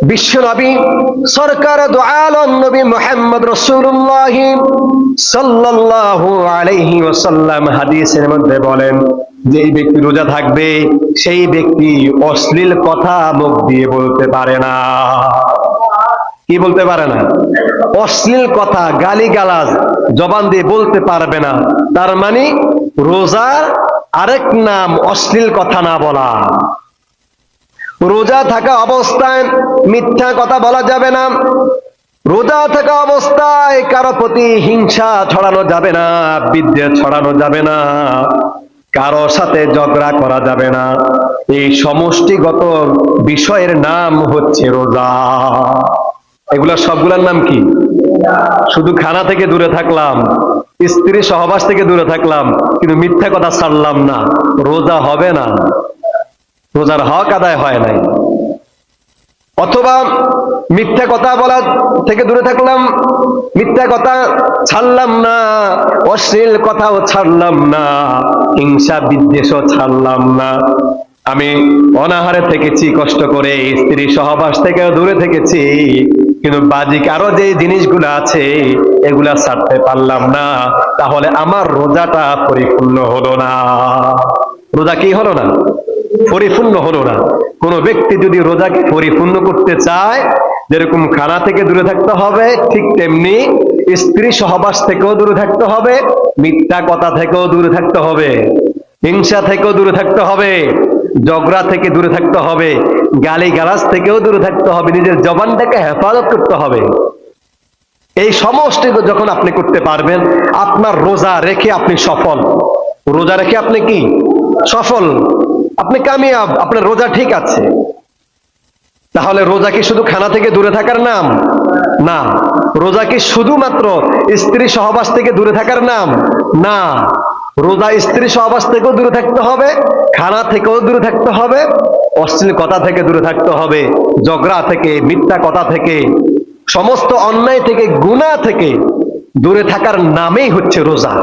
বিশ্ব নবী সরকার দু আলম নবী মুহাম্মদ রাসূলুল্লাহ সাল্লাল্লাহু আলাইহি ওয়াসাল্লাম হাদিসের মধ্যে বলেন, যেই ব্যক্তি রোজা থাকবে সেই ব্যক্তি অশ্লীল কথা মুখ দিয়ে বলতে পারে না। কি বলতে পারে না? অশ্লীল কথা, গালিগালাজ জবান দিয়ে বলতে পারবে না। তার মানে রোজার আরেক নাম অশ্লীল কথা না বলা। রোজা থাকা অবস্থায় মিথ্যা কথা বলা যাবে না। রোজা থাকা অবস্থায় কারো প্রতি হিংসা ছড়ানো যাবে না, বিদ্বেষ ছড়ানো যাবে না, কারো সাথে ঝগড়া করা যাবে না। এই সমষ্টিগত বিষয়ের নাম হচ্ছে রোজা। এগুলা সবগুলোর নাম কি? শুধু খানা থেকে দূরে থাকলাম, স্ত্রী সহবাস থেকে দূরে থাকলাম, কিন্তু মিথ্যা কথা ছাড়লাম না, রোজা হবে না, রোজার হক আদায় হয় নাই। অথবা মিথ্যা কথা বলা থেকে দূরে থাকলাম, মিথ্যা কথা ছাড়লাম না, অশ্লীল কথাও ছাড়লাম না, হিংসা বিদ্বেষও ছাড়লাম না। আমি অনাহারে থেকেছি কষ্ট করে, স্ত্রী সহবাস থেকে দূরে থেকেছি, কিন্তু বাজিক আরো যে জিনিসগুলো আছে এগুলা ছাড়তে পারলাম না। তাহলে আমার রোজাটা পরিপূর্ণ হলো না। রোজা কি হলো না? পরিপূর্ণ হলো না। কোন ব্যক্তি যদি রোজাকে পরিপূর্ণ করতে চায়, যেরকম খানা থেকে দূরে থাকতে হবে, ঠিক তেমনি স্ত্রী সহবাস থেকেও দূরে থাকতে হবে, মিথ্যা কথা থেকেও দূরে থাকতে হবে, হিংসা থেকেও দূরে থাকতে হবে, ঝগড়া থেকে দূরে থাকতে হবে, গালিগালাজ থেকেও দূরে থাকতে হবে, নিজের জবানটাকে হেফাজত করতে হবে। এই সমস্ত যখন আপনি করতে পারবেন, আপনার রোজা রেখে আপনি সফল। রোজা রেখে আপনি কি সফল, আপনি কামিয়াব, আপনার রোজা ঠিক আছে। তাহলে রোজা কি শুধু খানা থেকে দূরে থাকার নাম? না। রোজা কি শুধুমাত্র স্ত্রী সহবাস থেকে দূরে থাকার নাম? না। রোজা স্ত্রী সহবাস থেকেও দূরে থাকতে হবে, খানা থেকেও দূরে থাকতে হবে, অশ্লীল কথা থেকে দূরে থাকতে হবে, ঝগড়া থেকে, মিথ্যা কথা থেকে, সমস্ত অন্যায় থেকে, গুনাহ থেকে দূরে থাকার নামেই হচ্ছে রোজা।